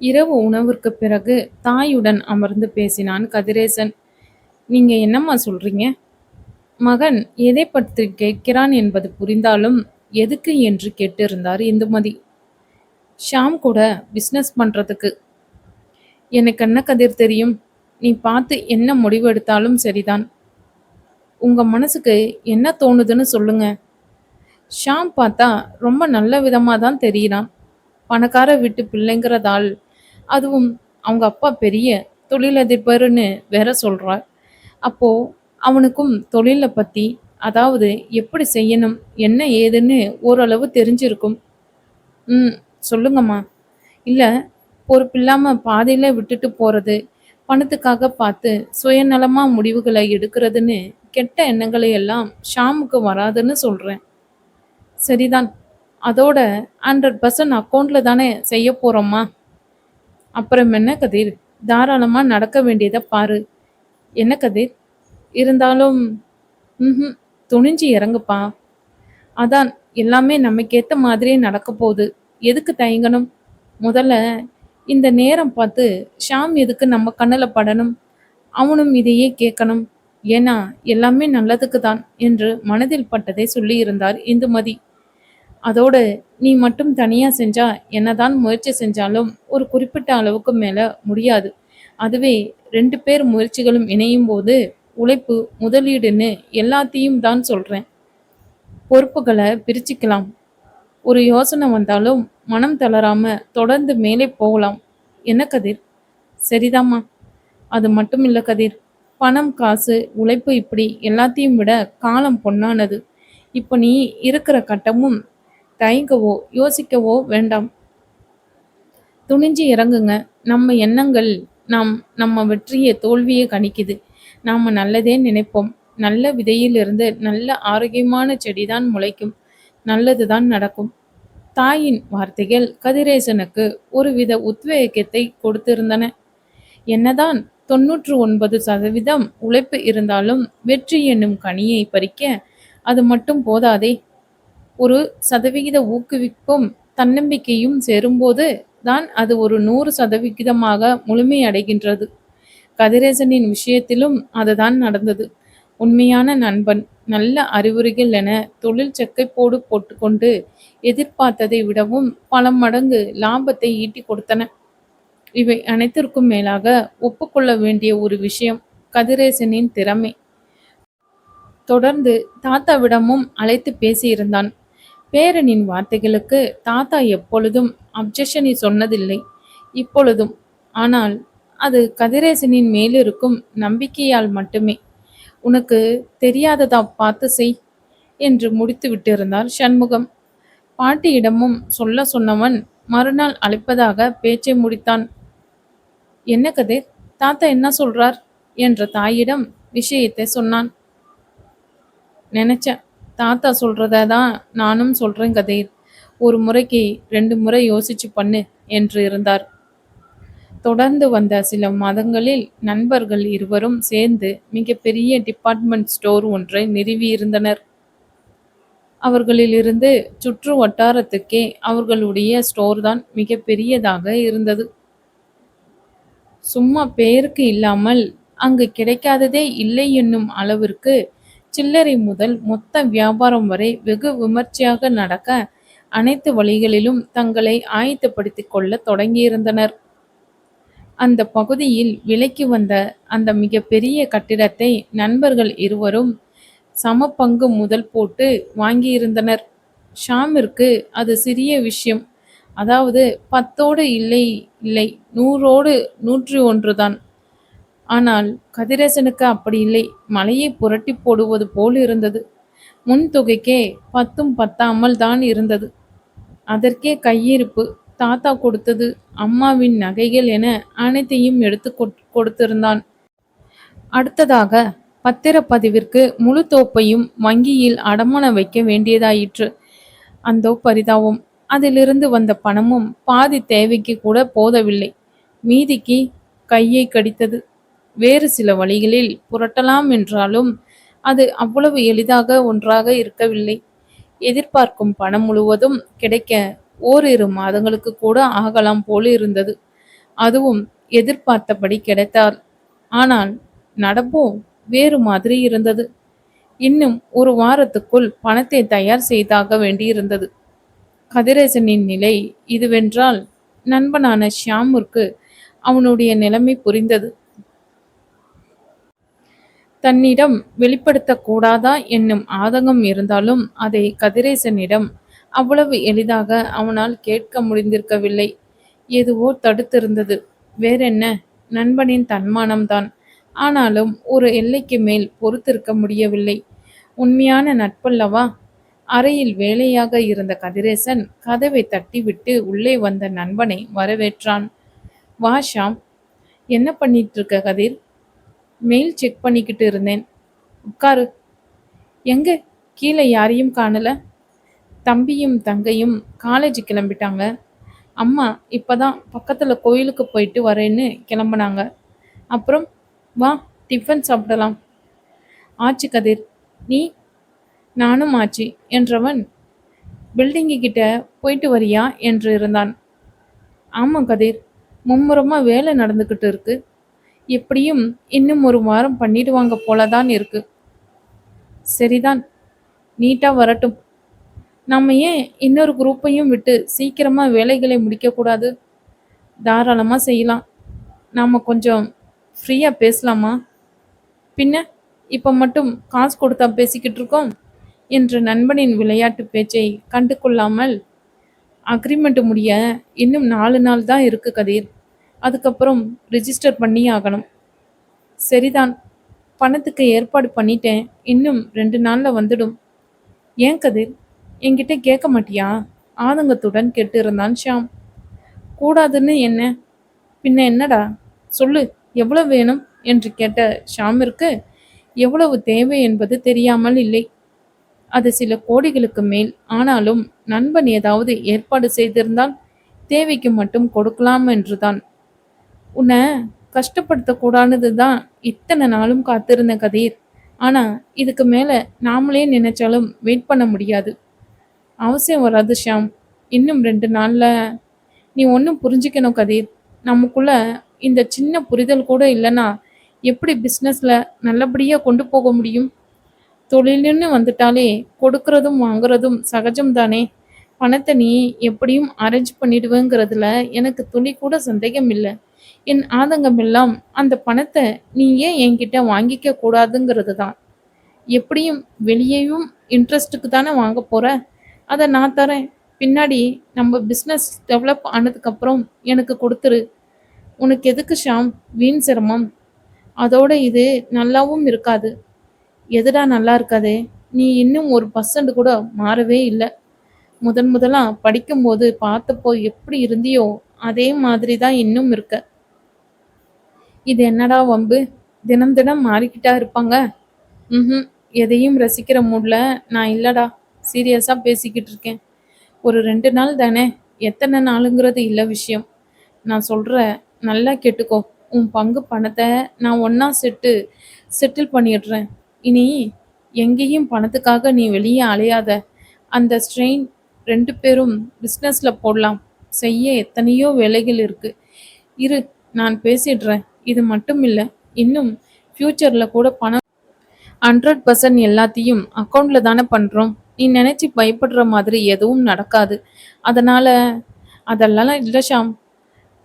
இரவு உணவிற்கு பிறகு தாயுடன் அமர்ந்து பேசினான் கதிரேசன். நீங்க என்னம்மா சொல்றீங்க? மகன் எதை பற்றி கேட்கிறான் என்பது புரிந்தாலும் எதுக்கு என்று கேட்டிருந்தார் இந்துமதி. ஷாம் கூட பிஸ்னஸ் பண்றதுக்கு. எனக்கு என்ன கதிர் தெரியும்? நீ பார்த்து என்ன முடிவு எடுத்தாலும் சரிதான். உங்க மனசுக்கு என்ன தோணுதுன்னு சொல்லுங்க. ஷாம் பார்த்தா ரொம்ப நல்ல விதமா தான் தெரியிறான். பணக்கார வீட்டு பிள்ளைங்கிறதால், அதுவும் அவங்க அப்பா பெரிய தொழிலதிபர்னு வேற சொல்றார். அப்போ அவனுக்கும் தொழில பத்தி, அதாவது எப்படி செய்யணும், என்ன ஏதுன்னு ஓரளவு தெரிஞ்சிருக்கும். ம். சொல்லுங்கம்மா. இல்ல, பொறுப்பில்லாம பாதியில விட்டுட்டு போறது, பணத்துக்காக பார்த்து சுயநலமா முடிவுகளை எடுக்கிறதுன்னு கெட்ட எண்ணங்களை எல்லாம் ஷாமுக்கு வராதுன்னு சொல்றேன். சரிதான். அதோட 100% அக்கவுண்ட்ல தானே செய்யப் போறோம்மா. அப்புறம் என்ன கதிர்? தாராளமா நடக்க வேண்டியத பாரு. என்ன கதிர்? இருந்தாலும் ம்ஹும். துணிஞ்சு இறங்குப்பா. அதான் எல்லாமே நமக்கேத்த மாதிரியே நடக்கப் போகுது. எதுக்கு தயங்கணும்? முதல்ல இந்த நேரம் பார்த்து ஷாம் எதுக்கு நம்ம கண்ணுல படணும்? அவனும் இதையே கேட்கணும். ஏன்னா எல்லாமே நல்லதுக்கு தான் என்று மனதில் பட்டதை சொல்லியிருந்தார் இந்துமதி. அதோட நீ மட்டும் தனியா செஞ்சா என்னதான் முயற்சி செஞ்சாலும் ஒரு குறிப்பிட்ட அளவுக்கு மேல முடியாது. அதுவே 2 பேர் முயற்சிகளும் இணையும் போது உழைப்பு, முதலீடுன்னு எல்லாத்தையும் தான் சொல்றேன். பொறுப்புகள பிரிச்சுக்கலாம். ஒரு யோசனை வந்தாலும் மனம் தளராம தொடர்ந்து மேலே போகலாம். என்ன கதிர்? சரிதாம்மா. அது மட்டும் இல்ல கதிர். பணம், காசு, உழைப்பு இப்படி எல்லாத்தையும் விட காலம் பொன்னானது. இப்ப நீ இருக்கிற கட்டமும் தயங்கவோ யோசிக்கவோ வேண்டாம். துணிஞ்சு இறங்குங்க. நம்ம எண்ணங்கள் நம்ம வெற்றியை தோல்வியை கணிக்குது. நாம நல்லதே நினைப்போம். நல்ல விதையிலிருந்து நல்ல ஆரோக்கியமான செடிதான் முளைக்கும். நல்லதுதான் நடக்கும். தாயின் வார்த்தைகள் கதிரேசனுக்கு ஒருவித உத்வேகத்தை கொடுத்திருந்தன. என்னதான் 99% உழைப்பு இருந்தாலும் வெற்றி என்னும் கனியை பறிக்க அது மட்டும் போதாதே. 1% ஊக்குவிப்பும் தன்னம்பிக்கையும் சேரும்போது தான் அது ஒரு 100% முழுமையடைகின்றது. கதிரேசனின் விஷயத்திலும் அதுதான் நடந்தது. உண்மையான நண்பன், நல்ல அறிவுரைகள் என தொழில் செக்கைப்போடு போட்டுக்கொண்டு எதிர்பார்த்ததை விடவும் பல மடங்கு லாபத்தை ஈட்டிக் கொடுத்தன. இவை அனைத்திற்கும் மேலாக ஒப்புக்கொள்ள வேண்டிய ஒரு விஷயம் கதிரேசனின் திறமை. தொடர்ந்து தாத்தாவிடமும் அழைத்து பேசியிருந்தான். பேரனின் வார்த்தைகளுக்கு தாத்தா எப்பொழுதும் அப்ஜெக்ஷனை சொன்னதில்லை. இப்பொழுதும். ஆனால் அது கதிரேசனின் மேலிருக்கும் நம்பிக்கையால் மட்டுமே. உனக்கு தெரியாததா பார்த்து செய் என்று முடித்து விட்டிருந்தார் சண்முகம். பாட்டியிடமும் சொல்ல சொன்னவன் மறுநாள் அழைப்பதாக பேச்சை முடித்தான். என்ன கதிர்? தாத்தா என்ன சொல்றார் என்ற தாயிடம் விஷயத்தை சொன்னான். நினைச்சேன். தாத்தா சொல்றத தான் நானும் சொல்றேன் கதிர். ஒரு முறைக்கு 2 முறை யோசிச்சு பண்ணு என்று இருந்தார். தொடர்ந்து வந்த சில மாதங்களில் நண்பர்கள் இருவரும் சேர்ந்து மிகப்பெரிய டிபார்ட்மெண்ட் ஸ்டோர் ஒன்றை நிறுவியிருந்தனர். அவர்களிலிருந்து சுற்று வட்டாரத்துக்கே அவர்களுடைய ஸ்டோர் தான் மிகப்பெரியதாக இருந்தது. சும்மா பெயருக்கு இல்லாமல் அங்கு கிடைக்காததே இல்லை என்னும் அளவிற்கு சில்லறை முதல் மொத்த வியாபாரம் வரை வெகு விமர்சையாக நடக்க அனைத்து வழிகளிலும் தங்களை ஆயத்தப்படுத்திக் கொள்ள தொடங்கியிருந்தனர். அந்த பகுதியில் விலைக்கு வந்த அந்த மிகப்பெரிய கட்டிடத்தை நண்பர்கள் இருவரும் சமபங்கு முதல் போட்டு வாங்கியிருந்தனர். ஷாமிற்கு அது சிறிய விஷயம். அதாவது 10ஓடு இல்லை இல்லை 100ஓடு 101 தான். ஆனால் கதிரேசனுக்கு அப்படி இல்லை. மலையை புரட்டி போடுவது போல் இருந்தது. முன் தொகைக்கே 10ம் பத்தாமல் தான் இருந்தது. அதற்கே கையிருப்பு, தாத்தா கொடுத்தது, அம்மாவின் நகைகள் என அனைத்தையும் எடுத்து கொடுத்திருந்தான். அடுத்ததாக பத்திரப்பதிவிற்கு முழு தோப்பையும் வங்கியில் அடமானம் வைக்க வேண்டியதாயிற்று. அந்தோ பரிதாபம். அதிலிருந்து வந்த பணமும் பாதி தேவைக்கு கூட போதவில்லை. மீதிக்கு கையை கடித்தது. வேறு சில வழிகளில் புரட்டலாம் என்றாலும் அது அவ்வளவு எளிதாக ஒன்றாக இருக்கவில்லை. எதிர்பார்க்கும் பணம் முழுவதும் கிடைக்க ஓரிரு மாதங்களுக்கு கூட ஆகலாம் போல் இருந்தது. அதுவும் எதிர்பார்த்தபடி கிடைத்தார். ஆனால் நடப்போ வேறு மாதிரி இருந்தது. இன்னும் ஒரு வாரத்துக்குள் பணத்தை தயார் செய்தாக வேண்டியிருந்தது. கதிரேசனின் நிலை இதுவென்றால் நண்பனான ஷியாமுக்கு அவனுடைய நிலைமை புரிந்தது. தன்னிடம் வெளிப்படுத்தக் கூடாதா என்னும் ஆதங்கம் இருந்தாலும் அதை கதிரேசனிடம் அவ்வளவு எளிதாக அவனால் கேட்க முடிந்திருக்கவில்லை. எதுவோ தடுத்திருந்தது. வேறென்ன, நண்பனின் தன்மானம்தான். ஆனாலும் ஒரு எல்லைக்கு மேல் பொறுத்திருக்க முடியவில்லை. உண்மையான நட்பல்லவா? அறையில் வேலையாக இருந்த கதிரேசன் கதவை தட்டிவிட்டு உள்ளே வந்த நண்பனை வரவேற்றான். வா ஷாம். என்ன பண்ணிட்டு இருக்க கதிர்? மெயில் செக் பண்ணிக்கிட்டு இருந்தேன். உட்காரு. எங்க? கீழே யாரையும் காணல. தம்பியும் தங்கையும் காலேஜ் கிளம்பிட்டாங்க. அம்மா இப்பதான் பக்கத்துல கோயிலுக்கு போயிட்டு வரேன்னு கிளம்புனாங்க. அப்புறம் வா, டிஃபன் சாப்பிடலாம். ஆச்சு கதிர். நீ? நானும் ஆச்சு என்றவன் பில்டிங்கு கிட்ட போயிட்டு வரியா என்று இருந்தான். ஆமா கதிர், மும்முரமா வேலை நடந்துக்கிட்டு இருக்கு. எப்படியும் இன்னும் ஒரு வாரம் பண்ணிடுவாங்க போலதான் இருக்கு. சரிதான், நீட்டா வரட்டும். நம்ம ஏன் இன்னொரு குரூப்பையும் விட்டு சீக்கிரமா வேலைகளை முடிக்கக்கூடாது? தாராளமா செய்யலாம். நாம கொஞ்சம் ஃப்ரீயா பேசலாமா? பின்ன இப்ப மட்டும் காசு கொடுத்தா பேசிக்கிட்டு இருக்கோம் என்ற நண்பனின் விளையாட்டு பேச்சை கண்டு கொள்ளாமல், அக்ரிமெண்ட் முடிய இன்னும் 4 நாள் தான் இருக்கு கதிர். அதுக்கப்புறம் ரிஜிஸ்டர் பண்ணி ஆகணும். சரிதான், பணத்துக்கு ஏற்பாடு பண்ணிட்டேன். இன்னும் 2 நாள்ல வந்துடும். ஏன் கதிர், என்கிட்ட கேட்க மாட்டியா? ஆதங்கத்துடன் கேட்டிருந்தான் ஷாம். கூடாதுன்னு என்ன? பின்ன என்னடா? சொல்லு, எவ்வளவு வேணும் என்று கேட்ட ஷாமிற்கு எவ்வளவு தேவை என்பது தெரியாமல் இல்லை. அது சில கோடிகளுக்கு மேல். ஆனாலும் நண்பன் ஏதாவது ஏற்பாடு செய்திருந்தால் தேவைக்கு மட்டும் கொடுக்கலாம் என்றுதான். உன்னை கஷ்டப்படுத்தக்கூடாது தான் இத்தனை நாளும் காத்திருந்த கதிர். ஆனா இதுக்கு மேல நாமளே நினைச்சாலும் வெயிட் பண்ண முடியாது. அவசியம் வராது ஷாம். இன்னும் 2 நாள்ல. நீ ஒன்றும் புரிஞ்சுக்கணும் கதிர். நமக்குள்ள இந்த சின்ன புரிதல் கூட இல்லைன்னா எப்படி பிஸ்னஸ்ல நல்லபடியா கொண்டு போக முடியும்? தொழிலுன்னு வந்துட்டாலே கொடுக்கறதும் வாங்குறதும் சகஜம் தானே. பணத்தை நீ எப்படியும் அரேஞ்ச் பண்ணிடுவேங்கிறதுல எனக்கு துளி கூட சந்தேகம் இல்லை. என் ஆதங்கம் எல்லாம் அந்த பணத்தை நீ ஏன் என்கிட்ட வாங்கிக்க கூடாதுங்கிறது தான். எப்படியும் வெளியேயும் இன்ட்ரெஸ்ட்டுக்கு தானே வாங்க போற. அதை நான் தரேன். பின்னாடி நம்ம பிஸ்னஸ் டெவலப் ஆனதுக்கப்புறம் எனக்கு கொடுத்துரு. உனக்கு எதுக்கு ஷாம் வீண் சிரமம்? அதோட இது நல்லாவும் இருக்காது. எதுடா நல்லா இருக்காதே? நீ இன்னும் 1% கூட மாறவே இல்லை. முதலா படிக்கும்போது பார்த்தப்போ எப்படி இருந்தியோ அதே மாதிரி தான் இன்னும் இருக்க. இது என்னடா வம்பு? தினம் தினம் மாறிக்கிட்டா இருப்பாங்க. ம். எதையும் ரசிக்கிற மூட்ல நான் இல்லடா. சீரியஸா பேசிக்கிட்டு இருக்கேன். ஒரு 2 நாள் தானே, எத்தனை நாளுங்கிறது இல்லை விஷயம். நான் சொல்ற, நல்லா கேட்டுக்கோ. உன் பங்கு பணத்தை நான் ஒண்ணா செட்டில் பண்ணிடுறேன். இனி எங்கேயும் பணத்துக்காக நீ வெளியே அலையாத. அந்த ஸ்ட்ரெயின் 2 பேரும் பிஸ்னஸ்ல போடலாம். செய்ய எத்தனையோ வேலைகள் இருக்கு. இரு, நான் பேசிடுறேன். இது மட்டும் இல்லை, இன்னும் ஃப்யூச்சர்ல கூட பணம் 100% எல்லாத்தையும் அக்கௌண்ட்ல தானே பண்றோம். நீ நினைச்சு பயப்படுற மாதிரி எதுவும் நடக்காது. அதனால அதெல்லாம் இல்லை ஷாம்.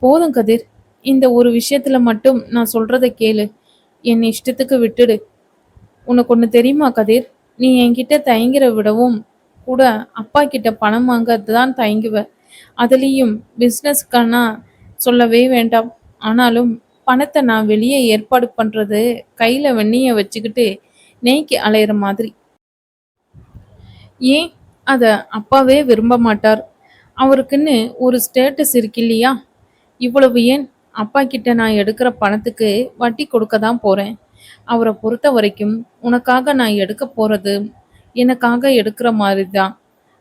போதும் கதிர், இந்த ஒரு விஷயத்துல மட்டும் நான் சொல்றத கேளு. என் இஷ்டத்துக்கு விட்டுடு. உனக்கு ஒன்று தெரியுமா கதிர்? நீ என்கிட்ட தயங்கிற விடவும் கூட அப்பா கிட்ட பணம் வாங்க தான் தயங்குவ. அதுலேயும் பிஸ்னஸ்க்கானா சொல்லவே வேண்டாம். ஆனாலும் பணத்தை நான் வெளியே ஏற்பாடு பண்றது கையில வெண்ணிய வச்சுக்கிட்டு நெய்க்கு அலையிற மாதிரி. ஏன்? அத அப்பாவே விரும்ப மாட்டார். அவருக்குன்னு ஒரு ஸ்டேட்டஸ் இருக்கு இல்லையா? இவ்வளவு ஏன், அப்பா கிட்ட நான் எடுக்கிற பணத்துக்கு வட்டி கொடுக்க தான் போறேன். அவரை பொறுத்த வரைக்கும் உனக்காக நான் எடுக்க போறது எனக்காக எடுக்கிற மாதிரி தான்.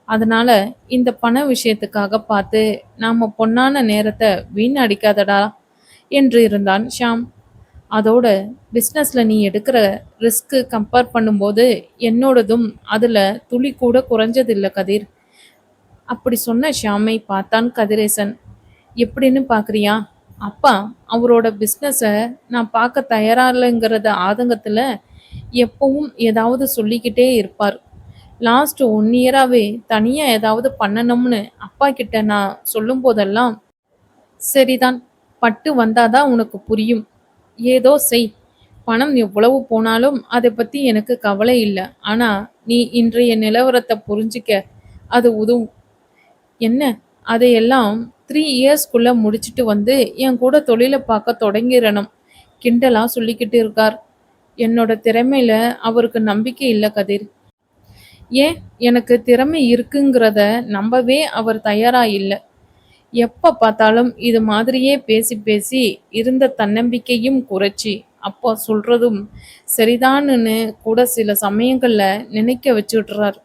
அதனால இந்த பண விஷயத்துக்காக பார்த்து நாம பொன்னான நேரத்தை வீணடிக்காதடா என்று இருந்தான் ஷாம். அதோட பிஸ்னஸ்ல நீ எடுக்கிற ரிஸ்க்கு கம்பேர் பண்ணும்போது என்னோடதும் அதுல துளி கூட குறைஞ்சதில்லை கதிர். அப்படி சொன்ன ஷாமை பார்த்தான் கதிரேசன். எப்படின்னு பார்க்குறியா? அப்பா அவரோட பிஸ்னஸை நான் பார்க்க தயாரா இல்லைங்கிறத ஆதங்கத்தில் எப்பவும் ஏதாவது சொல்லிக்கிட்டே இருப்பார். லாஸ்ட் 1 இயராகவே தனியாக ஏதாவது பண்ணணும்னு அப்பா கிட்ட நான் சொல்லும் போதெல்லாம், சரிதான், பட்டு வந்தாதான் உனக்கு புரியும், ஏதோ செய், பணம் எவ்வளவு போனாலும் அதை பற்றி எனக்கு கவலை இல்லை, ஆனால் நீ இன்றைய நிலவரத்தை புரிஞ்சிக்க அது உதவும். என்ன, அதையெல்லாம் 3 இயர்ஸ்க்குள்ள முடிச்சிட்டு வந்து என் கூட தொழிலை பார்க்க தொடங்கிடணும் கிண்டலா சொல்லிக்கிட்டு இருக்கார். என்னோட திறமையில அவருக்கு நம்பிக்கை இல்லை கதிர். ஏன், எனக்கு திறமை இருக்குங்கிறத நம்பவே அவர் தயாரா இல்லை. எப்ப பார்த்தாலும் இது மாதிரியே பேசி பேசி இருந்த தன்னம்பிக்கையும் குறைச்சி அப்பா சொல்றதும் சரிதானுன்னு கூட சில சமயங்கள்ல நினைக்க வச்சுடுறார்.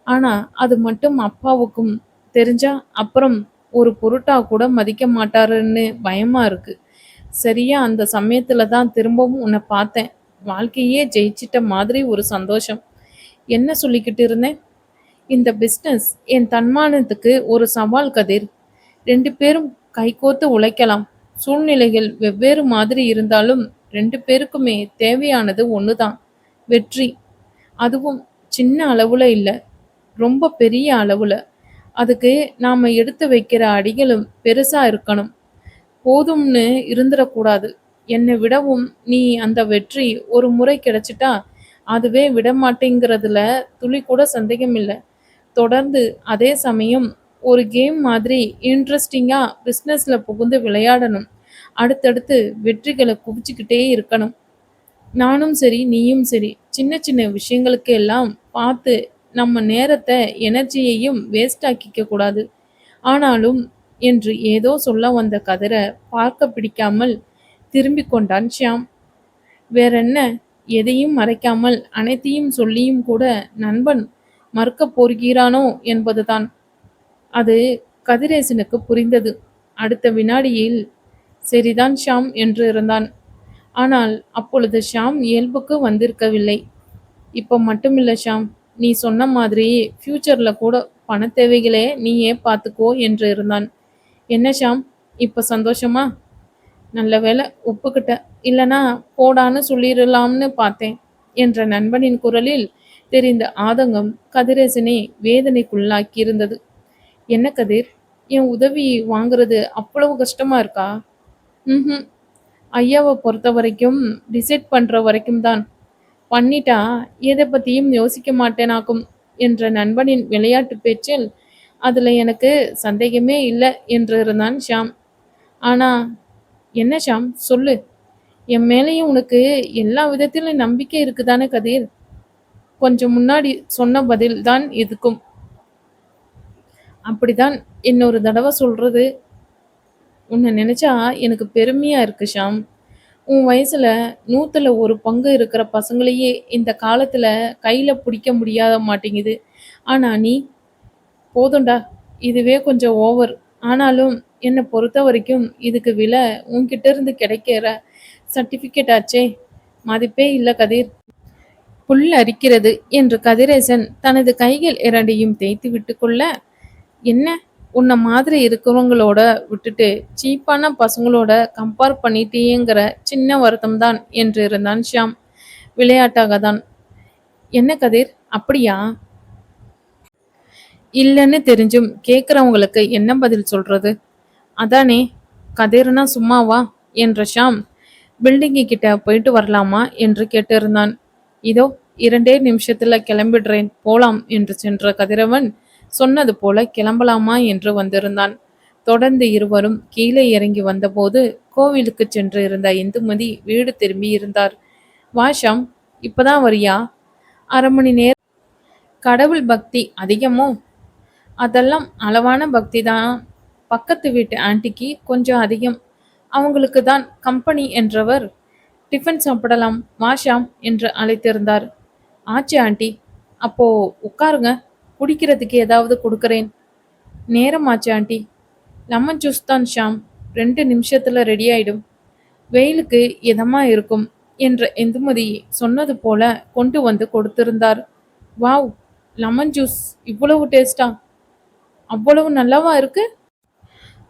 ஆனா அது மட்டும் அப்பாவுக்கும் தெரிஞ்சா அப்புறம் ஒரு பொருட்டா கூட மதிக்க மாட்டாருன்னு பயமா இருக்கு. சரியா அந்த சமயத்துல தான் திரும்பவும் உன்னை பார்த்தேன். வாழ்க்கையே ஜெயிச்சிட்ட மாதிரி ஒரு சந்தோஷம். என்ன சொல்லிக்கிட்டு இருந்தேன்? இந்த பிஸ்னஸ் என் தன்மானத்துக்கு ஒரு சவால் கதிர். 2 பேரும் கைகோத்து உழைக்கலாம். சூழ்நிலைகள் வெவ்வேறு மாதிரி இருந்தாலும் 2 பேருக்குமே தேவையானது ஒண்ணுதான், வெற்றி. அதுவும் சின்ன அளவுல இல்ல, ரொம்ப பெரிய அளவுல. அதுக்கு நாம எடுத்து வைக்கிற அடிகளும் பெருசா இருக்கணும். போதும்னு இருந்துடக்கூடாது. என்னை விடவும் நீ அந்த வெற்றி ஒரு முறை கிடைச்சிட்டா அதுவே விடமாட்டேங்கிறதுல துளி கூட சந்தேகம் இல்லை. தொடர்ந்து அதே சமயம் ஒரு கேம் மாதிரி இன்ட்ரெஸ்டிங்கா பிஸ்னஸ்ல புகுந்து விளையாடணும். அடுத்தடுத்து வெற்றிகளை குவிச்சுக்கிட்டே இருக்கணும். நானும் சரி, நீயும் சரி, சின்ன சின்ன விஷயங்களுக்கு எல்லாம் பார்த்து நம்ம நேரத்தை எனர்ஜியையும் வேஸ்ட் ஆக்கிக்க கூடாது. ஆனாலும் என்று ஏதோ சொல்ல வந்த கதிரை பார்க்க பிடிக்காமல் திரும்பி கொண்டான் ஷியாம். வேறென்ன, எதையும் மறைக்காமல் அனைத்தையும் சொல்லியும் கூட நண்பன் மறுக்கப் போகிறானோ என்பதுதான். அது கதிரேசனுக்கு புரிந்தது. அடுத்த வினாடியில் சரிதான் ஷாம் என்று இருந்தான். ஆனால் அப்பொழுது ஷாம் இயல்புக்கு வந்திருக்கவில்லை. இப்போ மட்டுமில்ல ஷாம், நீ சொன்ன மாதிரி ஃப்யூச்சர்ல கூட பண தேவைகளே நீயே பார்த்துக்கோ என்று இருந்தான். என்ன ஷாம், இப்போ சந்தோஷமா? நல்ல வேளை ஒப்புக்கிட்ட, இல்லனா போடான்னு சொல்லிடலாம்னு பார்த்தேன் என்ற நண்பனின் குரலில் தெரிந்த ஆதங்கம் கதிரேசனை வேதனைக்குள்ளாக்கியிருந்தது. என்ன கதிர், என் உதவி வாங்குறது அவ்வளவு கஷ்டமா இருக்கா? ம். ஐயாவை பொறுத்த வரைக்கும் டிசைட் பண்ற வரைக்கும் தான். பண்ணிட்டா எதை பத்தியும் யோசிக்க மாட்டேனாக்கும் என்ற நண்பனின் விளையாட்டு பேச்சில் அதுல எனக்கு சந்தேகமே இல்லை என்று இருந்தான் ஷாம். ஆனா என்ன ஷாம், சொல்லு. என் மேலேயும் உனக்கு எல்லா விதத்திலும் நம்பிக்கை இருக்குதானே கதிர்? கொஞ்சம் முன்னாடி சொன்ன பதில் தான் இதுக்கும். அப்படிதான். இன்னொரு தடவை சொல்றது. உன்னை நினைச்சா எனக்கு பெருமையா இருக்கு ஷாம். உன் வயசுல 100ல் 1 பங்கு இருக்கிற பசங்களையே இந்த காலத்துல கையில பிடிக்க முடியாத மாட்டேங்குது. ஆனா நீ, போதும்டா, இதுவே கொஞ்சம் ஓவர். ஆனாலும் என்னை பொறுத்த வரைக்கும் இதுக்கு விலை உன்கிட்ட இருந்து கிடைக்கிற சர்டிஃபிகேட் ஆச்சே, மதிப்பே இல்லை கதிர். புல் அரிக்கிறது என்று கதிரேசன் தனது கைகள் இரண்டையும் தேய்த்து விட்டு கொள்ள, என்ன, உன்னை மாதிரி இருக்கிறவங்களோட விட்டுட்டு சீப்பான பசங்களோட கம்பேர் பண்ணிட்டேங்கிற சின்ன வருத்தம் தான் என்று இருந்தான் ஷியாம். விளையாட்டாக தான். என்ன கதிர், அப்படியா? இல்லைன்னு தெரிஞ்சும் கேட்குறவங்களுக்கு என்ன பதில் சொல்றது? அதானே. கதிர்னா சும்மாவா என்ற ஷாம் பில்டிங்கு கிட்ட போயிட்டு வரலாமா என்று கேட்டிருந்தான். இதோ 2 நிமிஷத்துல கிளம்பிடுறேன், போலாம் என்று சென்ற கதிரவன் சொன்னது போல கிளம்பலாமா என்று வந்திருந்தான். தொடர்ந்து இருவரும் கீழே இறங்கி வந்தபோது கோவிலுக்கு சென்று இருந்த இந்துமதி வீடு திரும்பி இருந்தார். வா ஷாம், இப்பதான் வரியா? 1/2 மணி நேரம். கடவுள் பக்தி அதிகமோ? அதெல்லாம் அளவான பக்தி தான். பக்கத்து வீட்டு ஆண்டிக்கு கொஞ்சம் அதிகம். அவங்களுக்கு தான் கம்பெனி என்றவர் டிஃபன் சாப்பிடலாம் வா ஷாம் என்று அழைத்திருந்தார். ஆச்சு ஆண்டி. அப்போ உட்காருங்க, குடிக்கிறதுக்கு ஏதாவது கொடுக்குறேன். நேரம் ஆச்சு ஆண்டி. லெமன் ஜூஸ் தான் ஷாம், 2 நிமிஷத்துல ரெடி ஆயிடும். வெயிலுக்கு இதமா இருக்கும் என்ற இந்துமதி சொன்னது போல கொண்டு வந்து கொடுத்திருந்தார். வாவ், லெமன் ஜூஸ் இவ்வளவு டேஸ்டா? அவ்வளவு நல்லாவா இருக்கு?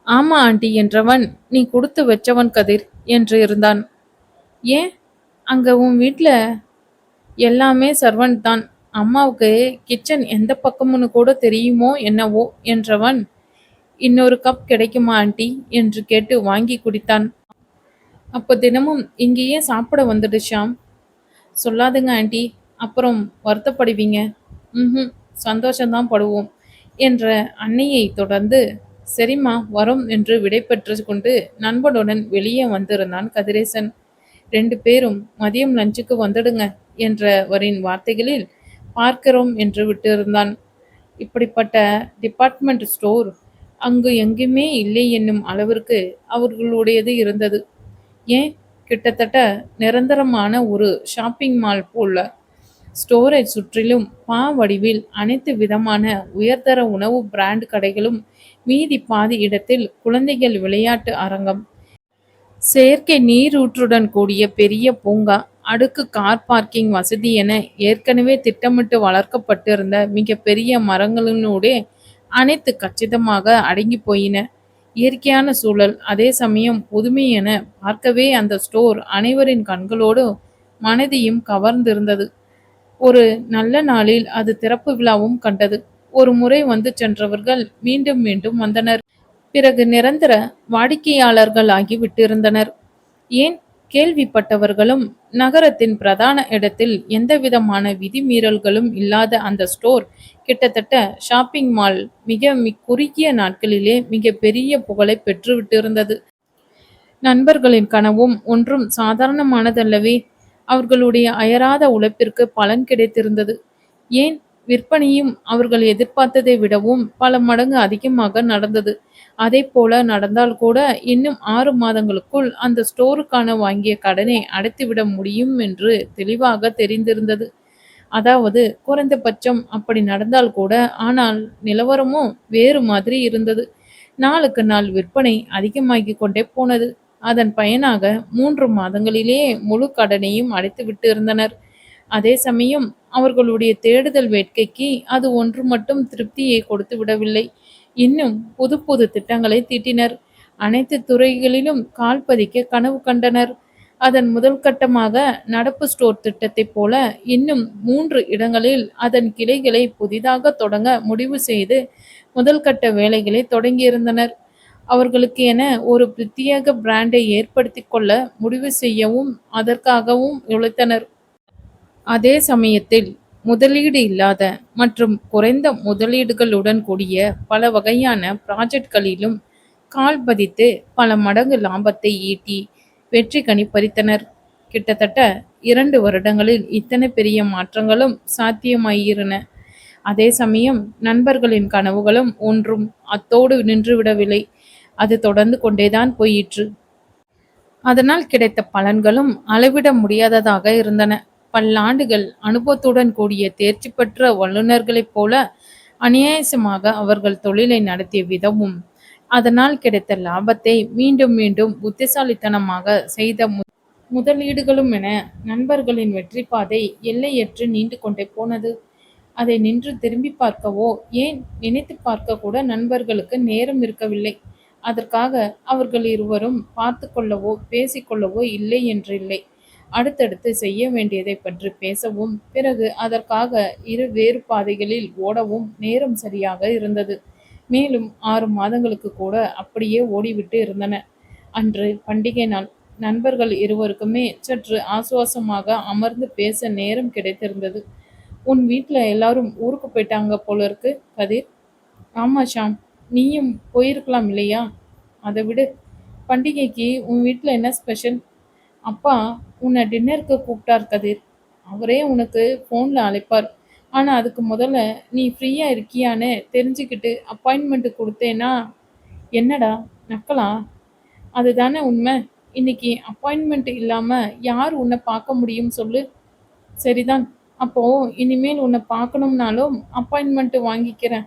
ஆமா ஆண்டி என்றவன், நீ குடுத்து வச்சவன் கதிர் என்று இருந்தான். ஏன்? அங்க உன் வீட்ல எல்லாமே சர்வன்ட் தான். அம்மாவுக்கு கிச்சன் எந்த பக்கம்னு கூட தெரியுமோ என்னவோ என்றவன், இன்னொரு கப் கிடைக்குமா ஆண்டி என்று கேட்டு வாங்கி குடித்தான். அப்ப தினமும் இங்கேயே சாப்பிட வந்துடு ஷாம். சொல்லாதுங்க ஆண்டி, அப்புறம் வருத்தப்படுவீங்க. ம்ஹும், சந்தோஷம்தான் படுவோம் என்ற அன்னையை தொடர்ந்து, சரிம்மா வரோம் என்று விடைபெற்று கொண்டு நண்பனுடன் வெளியே வந்திருந்தான் கதிரேசன். 2 பேரும் மதியம் லஞ்சுக்கு வந்துடுங்க என்றவரின் வார்த்தைகளில் பார்க்கிறோம் என்று விட்டிருந்தான். இப்படிப்பட்ட டிபார்ட்மெண்ட் ஸ்டோர் அங்கு எங்குமே இல்லை என்னும் அளவிற்கு அவர்களுடையது இருந்தது. ஏன், கிட்டத்தட்ட நிரந்தரமான ஒரு ஷாப்பிங் மால் போல. ஸ்டோரை சுற்றிலும் பா வடிவில் அனைத்து விதமான உயர்தர உணவு பிராண்ட் கடைகளும், மீதி பாதி இடத்தில் குழந்தைகள் விளையாட்டு அரங்கம், செயற்கை நீரூற்றுடன் கூடிய பெரிய பூங்கா, அடுக்கு கார் பார்க்கிங் வசதி என ஏற்கனவே திட்டமிட்டு வளர்க்கப்பட்டிருந்த மிக பெரிய மரங்களினூடே அனைத்து கச்சிதமாக அடங்கி போயின. இயற்கையான சூழல், அதே சமயம் புதுமை என பார்க்கவே அந்த ஸ்டோர் அனைவரின் கண்களோடு மனதையும் கவர்ந்திருந்தது. ஒரு நல்ல நாளில் அது திறப்பு விழாவும் கண்டது. ஒரு முறை வந்து சென்றவர்கள் மீண்டும் மீண்டும் வந்தனர். பிறகு நிரந்தர வாடிக்கையாளர்களாகி விட்டிருந்தனர். ஏன், கேள்விப்பட்டவர்களும். நகரத்தின் பிரதான இடத்தில் எந்தவிதமான விதிமீறல்களும் இல்லாத அந்த ஸ்டோர் கிட்டத்தட்ட ஷாப்பிங் மால் மிக குறுகிய நாட்களிலே மிக பெரிய புகழை பெற்றுவிட்டிருந்தது. நண்பர்களின் கனவும் ஒன்றும் சாதாரணமானதல்லவே. அவர்களுடைய அயராத உழைப்பிற்கு பலன் கிடைத்திருந்தது. ஏன், விற்பனையும் அவர்கள் எதிர்பார்த்ததை விடவும் பல மடங்கு அதிகமாக நடந்தது. அதைப்போல நடந்தால் கூட இன்னும் 6 மாதங்களுக்குள் அந்த ஸ்டோருக்கான வாங்கிய கடனை அடைத்துவிட முடியும் என்று தெளிவாக தெரிந்திருந்தது. அதாவது குறைந்தபட்சம் அப்படி நடந்தால் கூட. ஆனால் நிலவரமோ வேறு மாதிரி இருந்தது. நாளுக்கு நாள் விற்பனை அதிகமாகிக் கொண்டே போனது. அதன் பயனாக 3 மாதங்களிலே முழு கடனையும் அடைத்து விட்டு இருந்தனர். அதே சமயம் அவர்களுடைய தேடுதல் வேட்கைக்கு அது ஒன்று மட்டும் திருப்தியை கொடுத்து விடவில்லை. இன்னும் புது புது திட்டங்களை தீட்டினர். அனைத்து துறைகளிலும் கால் பதிக்க கனவு கண்டனர். அதன் முதல் கட்டமாக நடப்பு ஸ்டோர் திட்டத்தைப் போல இன்னும் 3 இடங்களில் அதன் கிளைகளை புதிதாக தொடங்க முடிவு செய்து முதல் கட்ட வேலைகளை தொடங்கியிருந்தனர். அவர்களுக்கு என ஒரு பிரத்யேக பிராண்டை ஏற்படுத்தி கொள்ள முடிவு செய்யவும் அதற்காகவும் உழைத்தனர். அதே சமயத்தில் முதலீடு இல்லாத மற்றும் குறைந்த முதலீடுகளுடன் கூடிய பல வகையான ப்ராஜெக்ட்களிலும் கால் பதித்து பல மடங்கு லாபத்தை ஈட்டி வெற்றி கனி பறித்தனர். கிட்டத்தட்ட 2 வருடங்களில் இத்தனை பெரிய மாற்றங்களும் சாத்தியமாயிருந்தன. அதே சமயம் நண்பர்களின் கனவுகளும் ஒன்றும் அத்தோடு நின்றுவிடவில்லை. அது தொடர்ந்து கொண்டேதான் போயிற்று. அதனால் கிடைத்த பலன்களும் அளவிட முடியாததாக இருந்தன. பல்லாண்டுகள் அனுபவத்துடன் கூடிய தேர்ச்சி பெற்ற வல்லுநர்களைப் போல அநியாயமாக அவர்கள் தொழிலை நடத்திய விதமும், அதனால் கிடைத்த லாபத்தை மீண்டும் மீண்டும் புத்திசாலித்தனமாக செய்த முதலீடுகளும் என நண்பர்களின் வெற்றி பாதை எல்லையற்று நீண்டு கொண்டே போனது. அதை நின்று திரும்பி பார்க்கவோ, ஏன் நினைத்து பார்க்க கூட நண்பர்களுக்கு நேரம் இருக்கவில்லை. அதற்காக அவர்கள் இருவரும் பார்த்து கொள்ளவோ பேசிக்கொள்ளவோ இல்லை என்றில்லை. அடுத்தடுத்து செய்ய வேண்டியதை பற்றி பேசவும், பிறகு அதற்காக இரு வேறு பாதைகளில் ஓடவும் நேரம் சரியாக இருந்தது. மேலும் 6 மாதங்களுக்கு கூட அப்படியே ஓடிவிட்டு இருந்தன. அன்று பண்டிகை நாள். நண்பர்கள் இருவருக்குமே சற்று ஆசுவாசமாக அமர்ந்து பேச நேரம் கிடைத்திருந்தது. உன் வீட்ல எல்லாரும் ஊருக்கு போயிட்டாங்க போல இருக்கு கதிர். ஆமா ஷாம், நீயும் போயிருக்கலாம் இல்லையா? அதை விடு, பண்டிகைக்கு உன் வீட்டில் என்ன ஸ்பெஷல்? அப்பா உன்னை டின்னருக்கு கூப்பிட்டார் கதிர். அவரே உனக்கு ஃபோனில் அழைப்பார். ஆனால் அதுக்கு முதல்ல நீ ஃப்ரீயாக இருக்கியான்னு தெரிஞ்சுக்கிட்டு அப்பாயின்மெண்ட்டு கொடுத்தேன்னா. என்னடா நக்கலா? அதுதானே உண்மை. இன்னைக்கு அப்பாயின்மெண்ட் இல்லாமல் யார் உன்னை பார்க்க முடியும் சொல்லு? சரிதான், அப்போ இனிமேல் உன்னை பார்க்கணும்னாலும் அப்பாயின்மெண்ட் வாங்கிக்கிறேன்.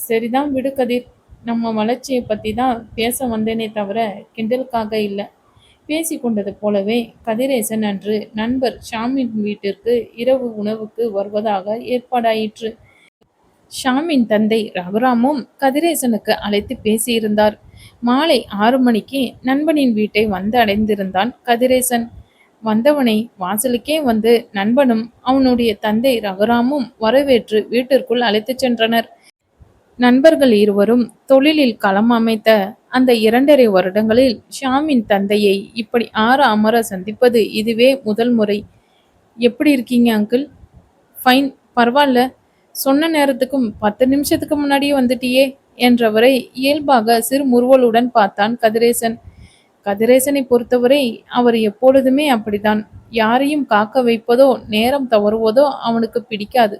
சரிதான் விடு கதிர். நம்ம வளர்ச்சியை பற்றி தான் பேச வந்தேனே தவிர கிண்டலுக்காக இல்லை. பேசி கொண்டது போலவே கதிரேசன் அன்று நண்பர் ஷாமின் வீட்டிற்கு இரவு உணவுக்கு வருவதாக ஏற்பாடாயிற்று. ஷாமின் தந்தை ரகுராமும் கதிரேசனுக்கு அழைத்து பேசியிருந்தார். மாலை 6 மணிக்கு நண்பனின் வீட்டை வந்து அடைந்திருந்தான் கதிரேசன். வந்தவனை வாசலுக்கே வந்து நண்பனும் அவனுடைய தந்தை ரகுராமும் வரவேற்று வீட்டிற்குள் அழைத்துச் சென்றனர். நண்பர்கள் இருவரும் தொழிலில் களம் அமைத்த அந்த 2.5 வருடங்களில் ஷாமின் தந்தையை இப்படி ஆற அமர சந்திப்பது இதுவே முதல் முறை. எப்படி இருக்கீங்க அங்கிள்? ஃபைன், பரவாயில்ல. சொன்ன நேரத்துக்கும் 10 நிமிஷத்துக்கு முன்னாடியே வந்துட்டியே என்றவரை இயல்பாக சிறு முறுவலுடன் பார்த்தான் கதிரேசன். கதிரேசனை பொறுத்தவரை அவர் எப்பொழுதுமே அப்படித்தான். யாரையும் காக்க வைப்பதோ நேரம் தவறுவதோ அவனுக்கு பிடிக்காது.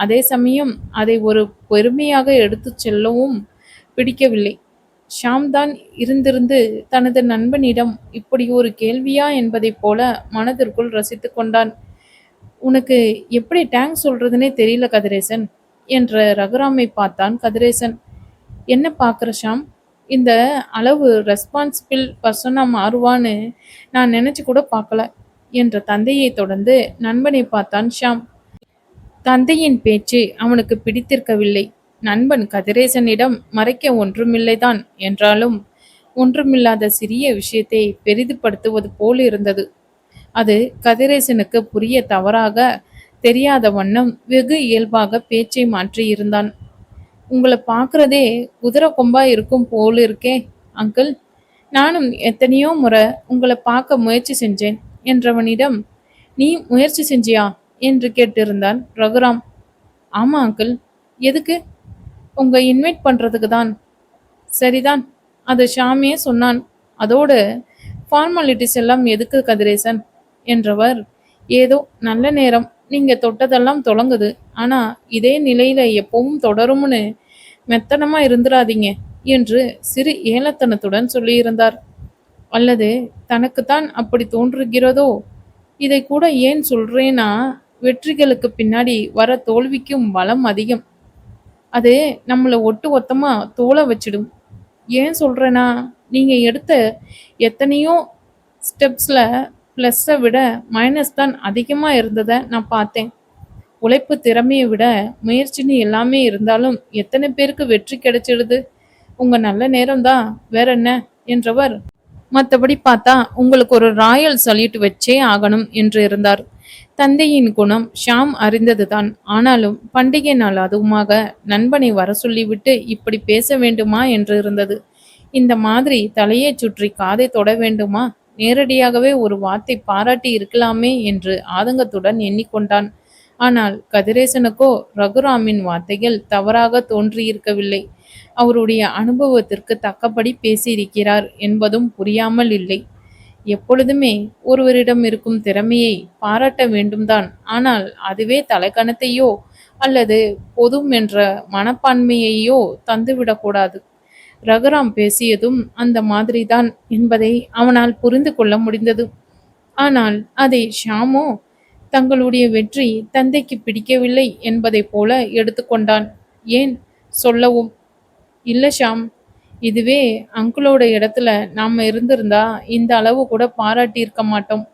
அதே சமயம் அதை ஒரு பெருமையாக எடுத்துச் செல்லவும் பிடிக்கவில்லை. ஷாம் தான் இருந்திருந்து தனது நண்பனிடம் இப்படி ஒரு கேள்வியா என்பதைப் போல மனதிற்குள் ரசித்து கொண்டான். உனக்கு எப்படி டேங்க்ஸ் சொல்றதுனே தெரியல கதிரேசன் என்ற ரகுராமை பார்த்தான் கதிரேசன். என்ன பார்க்குற ஷாம்? இந்த அளவு ரெஸ்பான்சிபிள் பர்சனா மாறுவான்னு நான் நினைச்சு கூட பார்க்கல என்ற தந்தையை தொடர்ந்து நண்பனை பார்த்தான் ஷாம். தந்தையின் பேச்சு அவனுக்கு பிடித்திருக்கவில்லை. நண்பன் கதிரேசனிடம் மறைக்க ஒன்றுமில்லைதான் என்றாலும் ஒன்றுமில்லாத சிறிய விஷயத்தை பெரிதுபடுத்துவது போல் இருந்தது. அது கதிரேசனுக்கு புரிய தவறாக தெரியாத வண்ணம் வெகு இயல்பாக பேச்சை மாற்றியிருந்தான். உங்களை பார்க்குறதே குதிரை கொம்பா இருக்கும் போல் இருக்கே அங்கிள். நானும் எத்தனையோ முறை உங்களை பார்க்க முயற்சி செஞ்சேன் என்றவனிடம், நீ முயற்சி செஞ்சியா என்று கேட்டிருந்தான் ரகுராம். ஆமா அங்கிள். எதுக்கு? உங்க இன்வைட் பண்றதுக்கு தான். சரிதான், அது ஷாமியே சொன்னான். அதோடு ஃபார்மாலிட்டிஸ் எல்லாம் எதுக்கு கதிரேசன் என்றவர், ஏதோ நல்ல நேரம், நீங்க தொட்டதெல்லாம் தொடங்குது. ஆனா இதே நிலையில எப்பவும் தொடரும்னு மெத்தனமா இருந்துராதீங்க என்று சிறு ஏளத்தனத்துடன் சொல்லியிருந்தார். அல்லது தனக்குத்தான் அப்படி தோன்றுகிறதோ? இதை கூட ஏன் சொல்றேன்னா, வெற்றிகளுக்கு பின்னாடி வர தோல்விக்கும் பலம் அதிகம். அது நம்மளை ஒட்டு மொத்தமா தோலை வச்சிடும். ஏன் சொல்றேன்னா, நீங்க எடுத்த எத்தனையோ ஸ்டெப்ஸ்ல ப்ளஸ்ஸை விட மைனஸ் தான் அதிகமா இருந்ததை நான் பார்த்தேன். உழைப்பு திறமையை விட முயற்சின்னு எல்லாமே இருந்தாலும் எத்தனை பேருக்கு வெற்றி கிடைச்சிடுது? உங்க நல்ல நேரம்தான், வேற என்ன என்றவர். மற்றபடி பார்த்தா உங்களுக்கு ஒரு ராயல் சல்யூட் வச்சே ஆகணும் என்று இருந்தார். தந்தையின் குணம் ஷாம் அறிந்ததுதான். ஆனாலும் பண்டிகை நாள் அதுவுமாக நண்பனை வர சொல்லிவிட்டு இப்படி பேச வேண்டுமா என்று இருந்தது. இந்த மாதிரி தலையை சுற்றி காதை தொட வேண்டுமா? நேரடியாகவே ஒரு வார்த்தை பாராட்டி இருக்கலாமே என்று ஆதங்கத்துடன் எண்ணிக்கொண்டான். ஆனால் கதிரேசனுக்கோ ரகுராமின் வார்த்தைகள் தவறாக தோன்றியிருக்கவில்லை. அவருடைய அனுபவத்திற்கு தக்கபடி பேசியிருக்கிறார் என்பதும் புரியாமல் இல்லை. எப்பொழுதுமே ஒருவரிடம் இருக்கும் திறமையை பாராட்ட வேண்டும்தான். ஆனால் அதுவே தலைக்கணத்தையோ அல்லது பொதும் என்ற மனப்பான்மையையோ தந்துவிடக்கூடாது. ரகுராம் பேசியதும் அந்த மாதிரிதான் என்பதை அவனால் புரிந்து கொள்ள முடிந்தது. ஆனால் அதை ஷாமோ தங்களுடைய வெற்றி தந்தைக்கு பிடிக்கவில்லை என்பதைப் போல எடுத்துக்கொண்டான். ஏன் சொல்லவும் இல்லை ஷாம். இதுவே அங்கிளோட இடத்துல நாம இருந்திருந்தா இந்த அளவு கூட பாராட்டி இருக்க மாட்டோம்.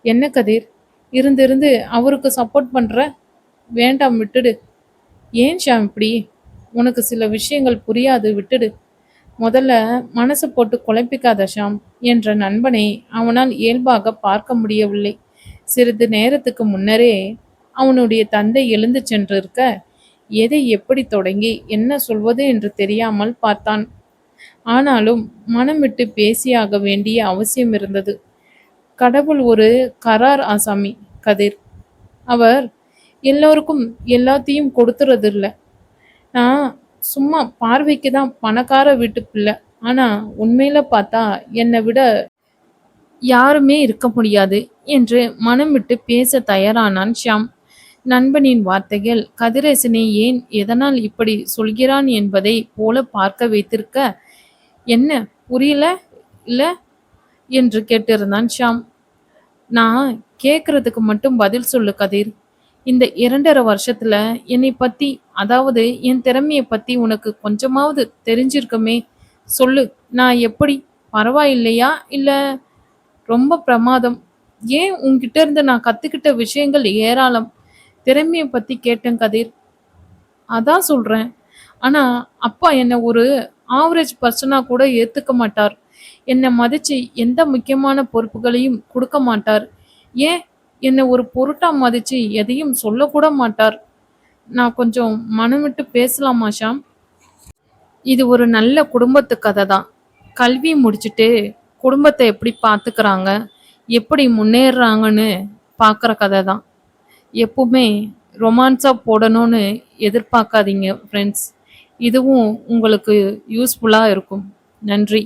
என்ன கதிர், இருந்திருந்து அவருக்கு சப்போர்ட் பண்ற? வேண்டாம், விட்டுடு. ஏன் ஷாம் இப்படி? உனக்கு சில விஷயங்கள் புரியாது, விட்டுடு. முதல்ல மனசு போட்டு குழப்பிக்காத ஷாம் என்ற நண்பனை அவனால் இயல்பாக பார்க்க முடியவில்லை. சிறிது நேரத்துக்கு முன்னரே அவனுடைய தந்தை எழுந்து சென்றிருக்க எதை எப்படி தொடங்கி என்ன சொல்வது என்று தெரியாமல் பார்த்தான். ஆனாலும் மனம் விட்டு பேசியாக வேண்டிய அவசியம் இருந்தது. கடவுள் ஒரு கரார் ஆசாமி கதிர். அவர் எல்லோருக்கும் எல்லாத்தையும் கொடுத்துறது இல்லை. நான் சும்மா பார்வைக்கு தான் பணக்கார வீட்டு பிள்ளை. ஆனா உண்மையில பார்த்தா என்னை விட யாருமே இருக்க முடியாது என்று மனம் விட்டு பேச தயாரானான் ஷியாம். நண்பனின் வார்த்தைகள் கதிரேசனை ஏன் எதனால் இப்படி சொல்கிறான் என்பதை போல பார்க்க வைத்திருக்க, என்ன புரியல இல்ல என்று கேட்டிருந்தான் ஷியாம். நான் கேட்கறதுக்கு மட்டும் பதில் சொல்லு கதிர். இந்த 2.5 வருஷத்துல என்னை பத்தி, அதாவது என் திறமையை பத்தி உனக்கு கொஞ்சமாவது தெரிஞ்சிருக்குமே. சொல்லு, நான் எப்படி? பரவாயில்லையா இல்ல ரொம்ப பிரமாதம்? ஏன் உன்கிட்ட இருந்து நான் கத்துக்கிட்ட விஷயங்கள் ஏராளம். திறமையை பத்தி கேட்டேன் கதிர். அதான் சொல்றேன். ஆனா அப்பா என்ன ஒரு ஆவரேஜ் பர்சனா கூட ஏத்துக்க மாட்டார். என்ன மதிச்சு எந்த முக்கியமான பொறுப்புகளையும் குடுக்க மாட்டார். ஏன் என்ன ஒரு பொருட்டா மதிச்சு எதையும் சொல்லக்கூட மாட்டார். நான் கொஞ்சம் மனம் விட்டு பேசலாமா ஷாம்? இது ஒரு நல்ல குடும்பத்து கதை தான். கல்வி முடிச்சுட்டு குடும்பத்த எப்படி பார்த்துக்கிறாங்க, எப்படி முன்னேறுறாங்கன்னு பார்க்குற கதை தான். எப்பவுமே ரொமான்ஸா போடணும்னு எதிர்பார்க்காதீங்க ஃப்ரெண்ட்ஸ். இதுவும் உங்களுக்கு யூஸ்ஃபுல்லா இருக்கும். நன்றி.